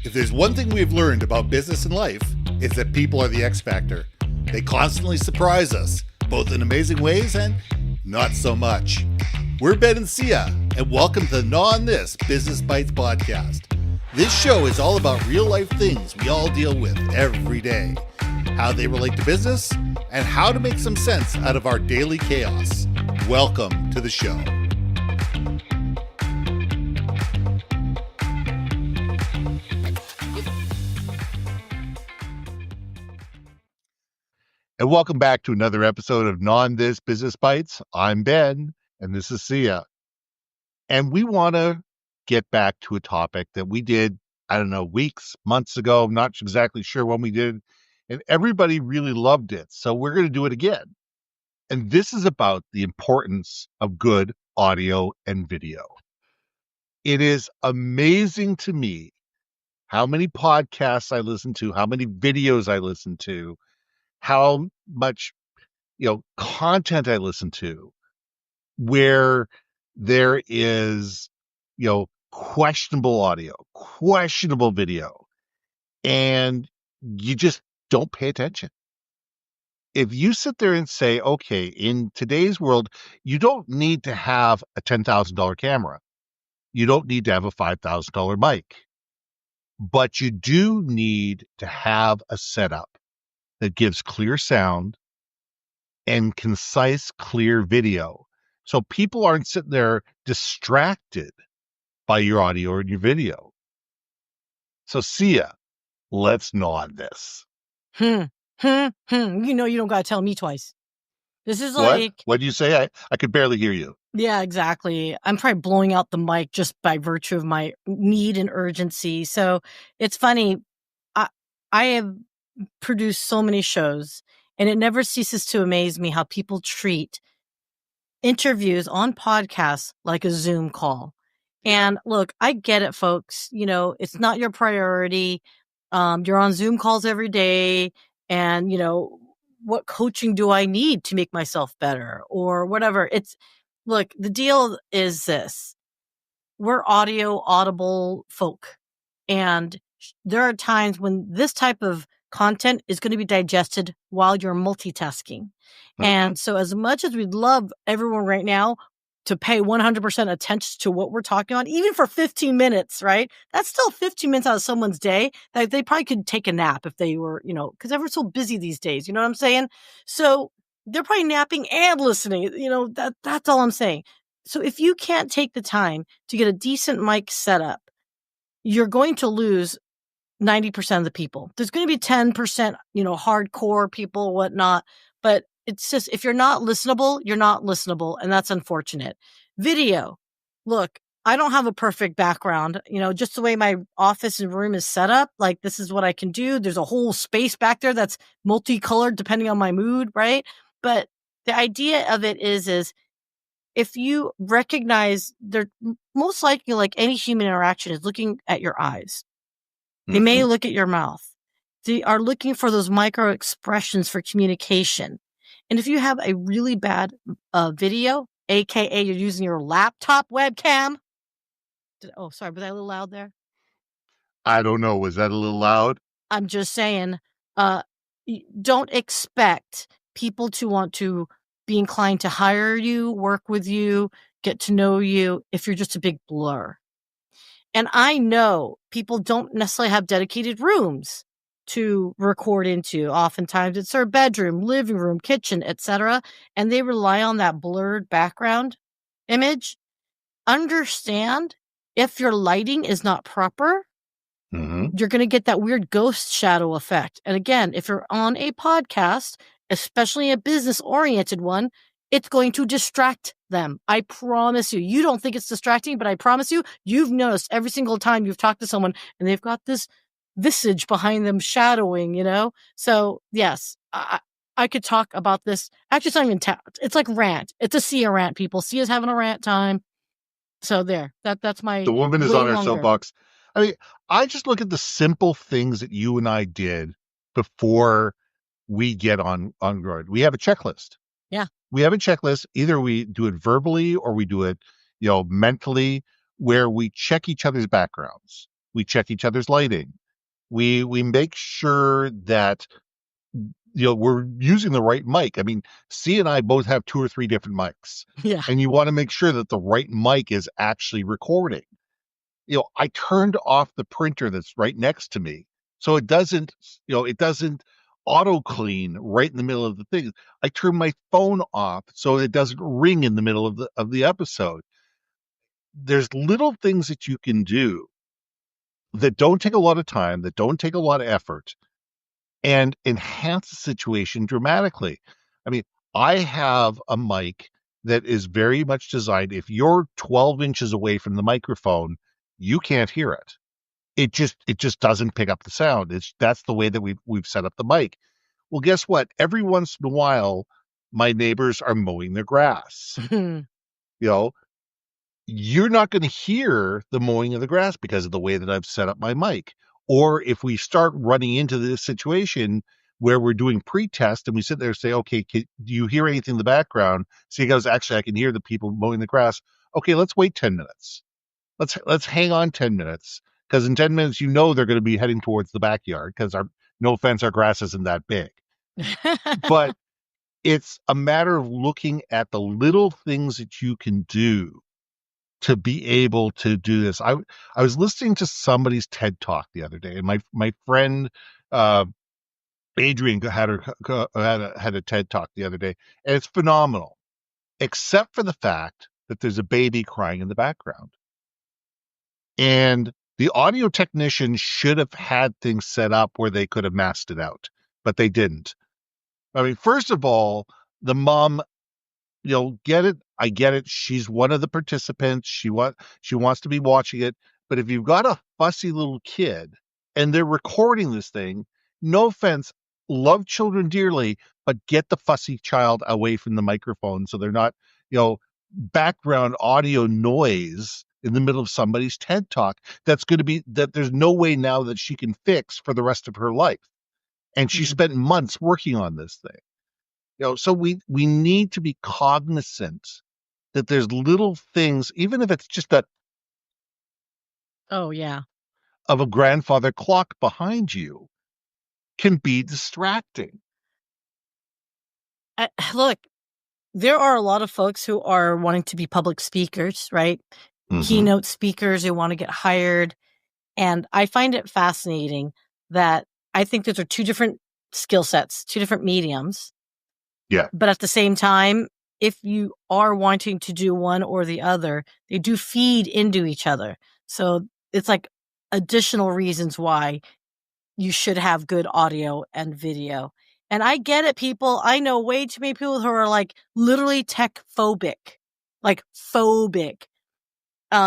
If there's one thing we've learned about business and life, it's that people are the X factor. They constantly surprise us, both in amazing ways and not so much. We're Ben and Syya, and welcome to the Gnaw on This Business Bites podcast. This show is all about real life things we all deal with every day, how they relate to business, and how to make some sense out of our daily chaos. Welcome to the show. And welcome back to another episode of Gnaw on This Business Bites. I'm Ben, and this is Syya. And we want to get back to a topic that we did, weeks, months ago. I'm not exactly sure when we did, and everybody really loved it. So we're going to do it again. And this is about the importance of good audio and video. It is amazing to me how many podcasts I listen to, how many videos I listen to, how much, content I listen to where there is, questionable audio, questionable video, and you just don't pay attention. If you sit there and say, okay, in today's world, you don't need to have a $10,000 camera. You don't need to have a $5,000 mic, but you do need to have a setup that gives clear sound and concise, clear video. So people aren't sitting there distracted by your audio and your video. So Syya, let's gnaw on this. You know you don't got to tell me twice. This is like... What do you say? I could barely hear you. Yeah, exactly. I'm probably blowing out the mic just by virtue of my need and urgency. So it's funny. I have produced so many shows, and it never ceases to amaze me how people treat interviews on podcasts like a Zoom call. And look, I get it, folks. It's not your priority. You're on Zoom calls every day, and, what coaching do I need to make myself better or whatever? Look, the deal is this. We're audible folk. And there are times when this type of content is going to be digested while you're multitasking. Mm-hmm. And so as much as we'd love everyone right now to pay 100% attention to what we're talking about, even for 15 minutes, right? That's still 15 minutes out of someone's day that they probably could take a nap if they were, because everyone's so busy these days. You know what I'm saying? So they're probably napping and listening. That's all I'm saying. So if you can't take the time to get a decent mic set up, you're going to lose 90% of the people. There's going to be 10%, hardcore people, whatnot. But it's just, if you're not listenable, you're not listenable. And that's unfortunate. Video. Look, I don't have a perfect background, just the way my office and room is set up. Like, this is what I can do. There's a whole space back there that's multicolored depending on my mood, right? But the idea of it is if you recognize they're most likely, like any human interaction, is looking at your eyes. They may look at your mouth. They are looking for those micro expressions for communication. And if you have a really bad video, aka you're using your laptop webcam. Sorry, was I a little loud there? I don't know. Was that a little loud? I'm just saying, don't expect people to want to be inclined to hire you, work with you, get to know you if you're just a big blur. And I know people don't necessarily have dedicated rooms to record into. Oftentimes it's their bedroom, living room, kitchen, etc. And they rely on that blurred background image. Understand, if your lighting is not proper, you're going to get that weird ghost shadow effect. And again, if you're on a podcast, especially a business-oriented one, it's going to distract them. I promise you. You don't think it's distracting, but I promise you, you've noticed every single time you've talked to someone and they've got this visage behind them shadowing, So yes, I could talk about this. Actually, it's not even it's like rant. It's a Syya rant, people. Sya's having a rant time. So there, that's my... The woman is on her soapbox. I mean, I just look at the simple things that you and I did before we get on board. We have a checklist. Yeah. We have a checklist. Either we do it verbally or we do it, mentally, where we check each other's backgrounds. We check each other's lighting. We make sure that we're using the right mic. I mean, C and I both have two or three different mics, Yeah. and you want to make sure that the right mic is actually recording. I turned off the printer that's right next to me, so it doesn't auto clean right in the middle of the thing. I turned my phone off so it doesn't ring in the middle of the episode. There's little things that you can do that don't take a lot of time, that don't take a lot of effort, and enhance the situation dramatically. I mean, I have a mic that is very much designed. If you're 12 inches away from the microphone, you can't hear it. It just doesn't pick up the sound. That's the way that we've set up the mic. Well, guess what? Every once in a while, my neighbors are mowing their grass. You know, you're not going to hear the mowing of the grass because of the way that I've set up my mic. Or if we start running into this situation where we're doing pre-test and we sit there and say, okay, do you hear anything in the background? So he goes, actually, I can hear the people mowing the grass. Okay, let's wait 10 minutes. Let's hang on 10 minutes because in 10 minutes, they're going to be heading towards the backyard because no offense, our grass isn't that big. But it's a matter of looking at the little things that you can do to be able to do this. I was listening to somebody's TED talk the other day, and my friend uh, Adrian had a TED talk the other day, and it's phenomenal, except for the fact that there's a baby crying in the background, and the audio technician should have had things set up where they could have masked it out, but they didn't. I mean, first of all, the mom get it. I get it. She's one of the participants. She wants to be watching it. But if you've got a fussy little kid and they're recording this thing, no offense, love children dearly, but get the fussy child away from the microphone so they're not, background audio noise in the middle of somebody's TED talk that there's no way now that she can fix for the rest of her life. And she Mhm. spent months working on this thing. So we need to be cognizant that there's little things, even if it's just that Oh, yeah. of a grandfather clock behind you, can be distracting. Look, there are a lot of folks who are wanting to be public speakers, right? Mm-hmm. Keynote speakers who want to get hired. And I find it fascinating that I think those are two different skill sets, two different mediums. Yeah. But at the same time, if you are wanting to do one or the other, they do feed into each other. So it's like additional reasons why you should have good audio and video. And I get it, people. I know way too many people who are like literally tech phobic, like phobic.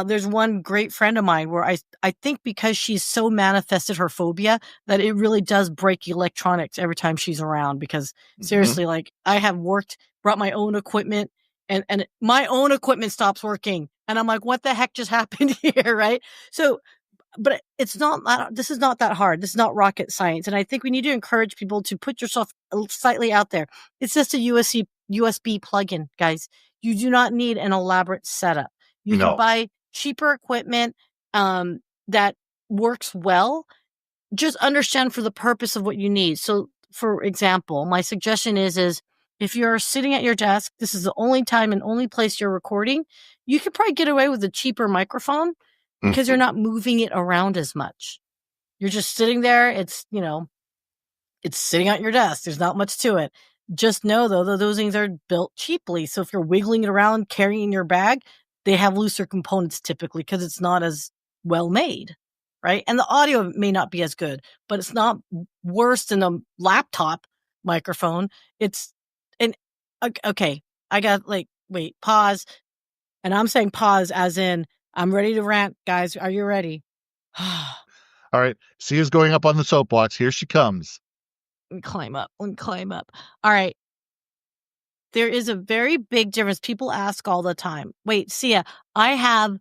There's one great friend of mine where I think because she's so manifested her phobia that it really does break electronics every time she's around. Because Mm-hmm. seriously, like I have brought my own equipment, and my own equipment stops working, and I'm like, what the heck just happened here, right? So but this is not that hard. This is not rocket science. And I think we need to encourage people to put yourself slightly out there. It's just a USB plugin, guys. You do not need an elaborate setup. You can No. buy cheaper equipment that works well. Just understand for the purpose of what you need. So, for example, my suggestion is if you're sitting at your desk, this is the only time and only place you're recording, you could probably get away with a cheaper microphone because you're Mm-hmm. not moving it around as much. You're just sitting there. It's sitting at your desk. There's not much to it. Just know, though, that those things are built cheaply. So if you're wiggling it around, carrying your bag, they have looser components typically because it's not as well made, right? And the audio may not be as good, but it's not worse than a laptop microphone. It's and okay. I got wait, pause. And I'm saying pause as in I'm ready to rant, guys. Are you ready? All right. Sia's going up on the soapbox. Here she comes. Let me climb up. Let me climb up. All right. There is a very big difference. People ask all the time. Wait, Syya, I have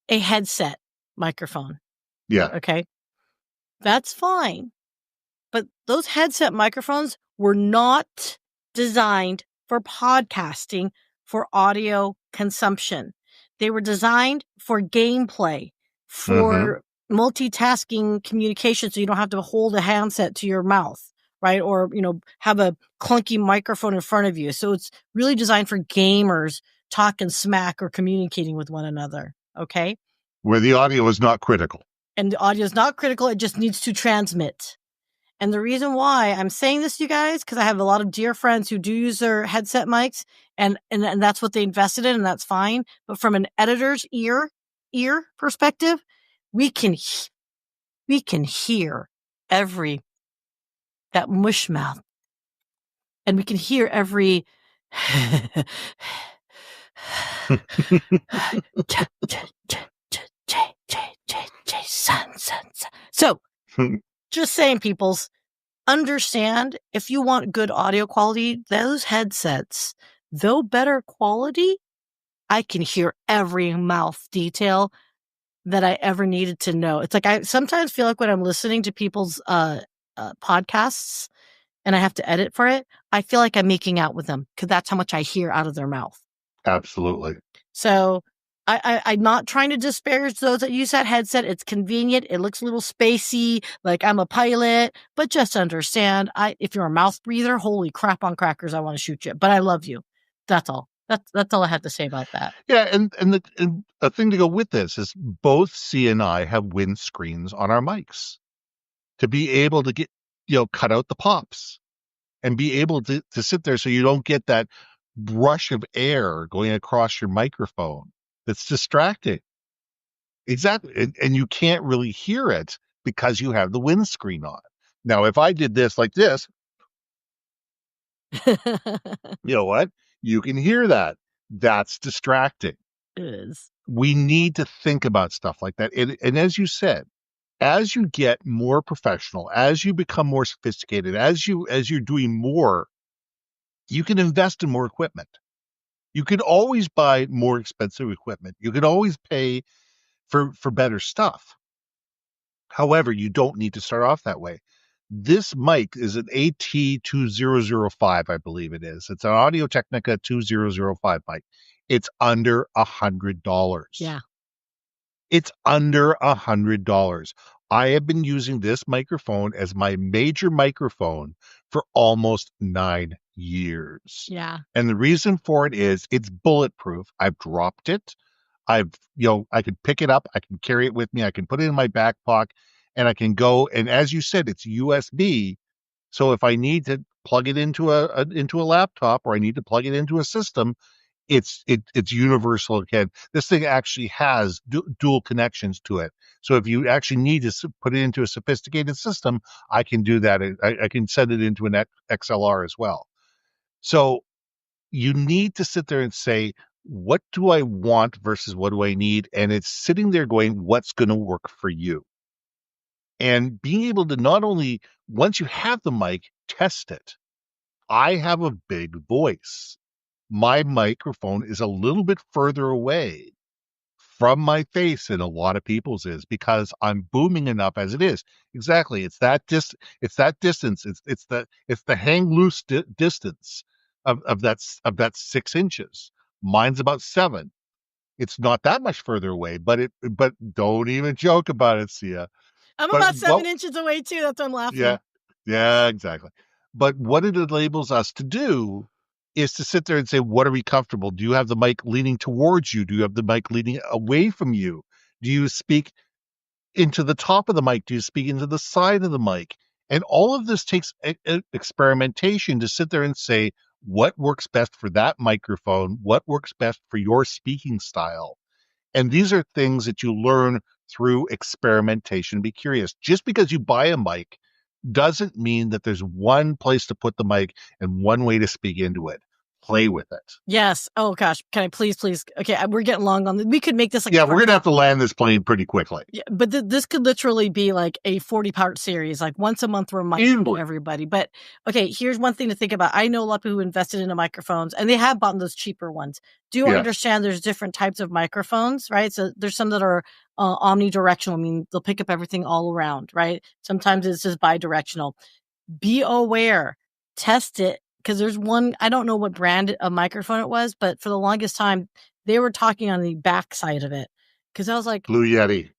a headset microphone. Yeah. Okay. That's fine. But those headset microphones were not designed for podcasting for audio consumption. They were designed for gameplay, Mm-hmm. for multitasking communication, so you don't have to hold a handset to your mouth, right? Or, have a clunky microphone in front of you. So it's really designed for gamers talking smack or communicating with one another. Okay. Where the audio is not critical. And the audio is not critical. It just needs to transmit. And the reason why I'm saying this, you guys, because I have a lot of dear friends who do use their headset mics, and that's what they invested in, and that's fine. But from an editor's ear perspective, we can hear that mush mouth, and we can hear every So, just saying, peoples, understand, if you want good audio quality, those headsets, though better quality, I can hear every mouth detail that I ever needed to know. It's like I sometimes feel like when I'm listening to people's podcasts and I have to edit for it, I feel like I'm making out with them because that's how much I hear out of their mouth. Absolutely. So I'm not trying to disparage those that use that headset. It's convenient. It looks a little spacey, like I'm a pilot, but just understand, if you're a mouth breather, holy crap on crackers, I want to shoot you. But I love you. That's all. That's all I had to say about that. Yeah, and a thing to go with this is both C and I have windscreens on our mics to be able to get, cut out the pops and be able to sit there so you don't get that brush of air going across your microphone that's distracting. Exactly. And you can't really hear it because you have the windscreen on. Now, if I did this like this, you know what? You can hear that. That's distracting. It is. We need to think about stuff like that. And as you said, as you get more professional, as you become more sophisticated, as you're doing more, you can invest in more equipment. You can always buy more expensive equipment. You can always pay for better stuff. However, you don't need to start off that way. This mic is an AT2005, I believe it is. It's an Audio Technica 2005 mic. It's under $100. Yeah. It's under $100. I have been using this microphone as my major microphone for almost 9 years. Yeah. And the reason for it is it's bulletproof. I've dropped it. I can pick it up. I can carry it with me. I can put it in my back pocket and I can go. And as you said, it's USB. So if I need to plug it into a laptop or I need to plug it into a system, it's universal again. This thing actually has dual connections to it. So if you actually need to put it into a sophisticated system, I can do that. I can send it into an XLR as well. So you need to sit there and say, what do I want versus what do I need? And it's sitting there going, what's going to work for you? And being able to not only, once you have the mic, test it. I have a big voice. My microphone is a little bit further away from my face than a lot of people's is because I'm booming enough as it is. Exactly. It's that distance. It's the hang loose distance of that 6 inches. Mine's about 7. It's not that much further away, but don't even joke about it, Syya. I'm But about 7 inches away too. That's why I'm laughing. Yeah, exactly. But what it enables us to do is to sit there and say, what are we comfortable? Do you have the mic leaning towards you? Do you have the mic leaning away from you? Do you speak into the top of the mic? Do you speak into the side of the mic? And all of this takes experimentation to sit there and say, what works best for that microphone? What works best for your speaking style? And these are things that you learn through experimentation. Be curious. Just because you buy a mic doesn't mean that there's one place to put the mic and one way to speak into it. Play with it. Yes. Oh gosh. Can I please? Okay, we're getting long on this. We could make this like we're gonna have to land this plane pretty quickly. Yeah, but this could literally be like a 40-part series, like once a month we're microphoning everybody. But okay, here's one thing to think about. I know a lot of people who invested into microphones and they have bought those cheaper ones. Do understand there's different types of microphones, right? So there's some that are omnidirectional. I mean, they'll pick up everything all around, right? Sometimes it's just bidirectional. Be aware, test it. Because there's one, I don't know what brand of microphone it was, but for the longest time, they were talking on the back side of it. Because I was like, Blue Yeti.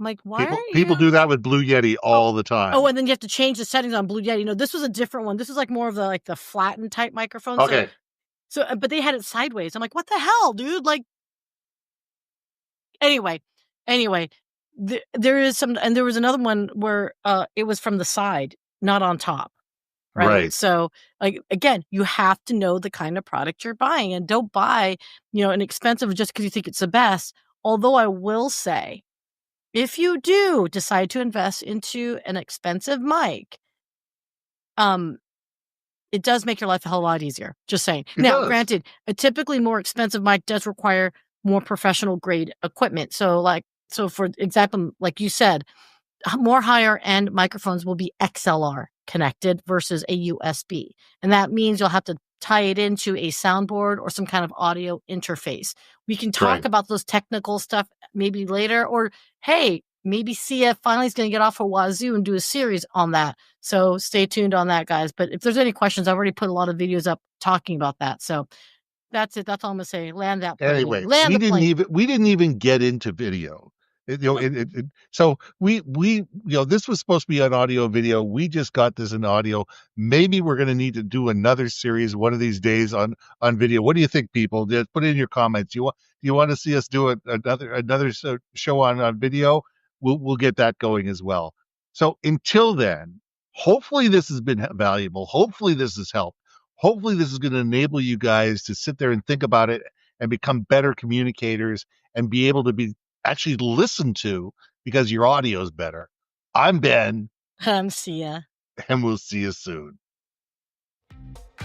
I'm like, why People do that with Blue Yeti all the time. Oh, and then you have to change the settings on Blue Yeti. This was a different one. This was like more of the flattened type microphone. Okay. So, but they had it sideways. I'm like, what the hell, dude? Like, anyway, there is some, and there was another one where it was from the side, not on top. Right. So, like, again, you have to know the kind of product you're buying, and don't buy, an expensive just because you think it's the best. Although I will say, if you do decide to invest into an expensive mic, it does make your life a whole lot easier. Just saying. Now, granted, a typically more expensive mic does require more professional grade equipment. So for example, like you said, more higher end microphones will be XLR connected versus a USB. And that means you'll have to tie it into a soundboard or some kind of audio interface. We can talk about those technical stuff maybe later, or hey, maybe Syya finally is going to get off of Wazoo and do a series on that. So stay tuned on that, guys. But if there's any questions, I've already put a lot of videos up talking about that. So that's it. That's all I'm going to say. Land that plane. Anyway, we didn't even get into video. So we this was supposed to be an audio video. We just got this in audio. Maybe we're going to need to do another series one of these days on video. What do you think, people? Just put it in your comments. Do you want to see us do another show on video? We'll get that going as well. So until then, hopefully this has been valuable. Hopefully this has helped. Hopefully this is going to enable you guys to sit there and think about it and become better communicators and be able to be actually listened to because your audio is better. I'm Ben. I'm Syya. And we'll see you soon.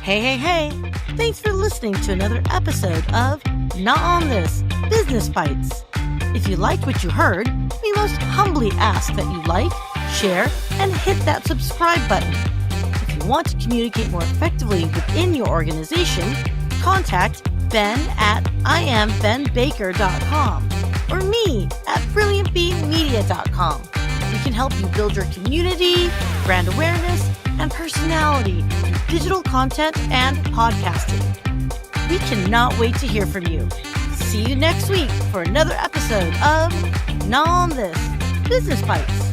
Hey. Thanks for listening to another episode of Not On This Business Bites. If you liked what you heard, we most humbly ask that you like, share, and hit that subscribe button. If you want to communicate more effectively within your organization, contact Ben at iambenbaker.com or me at brilliantbeemedia.com. We can help you build your community, brand awareness, and personality through digital content and podcasting. We cannot wait to hear from you. See you next week for another episode of Not On This Business Bites.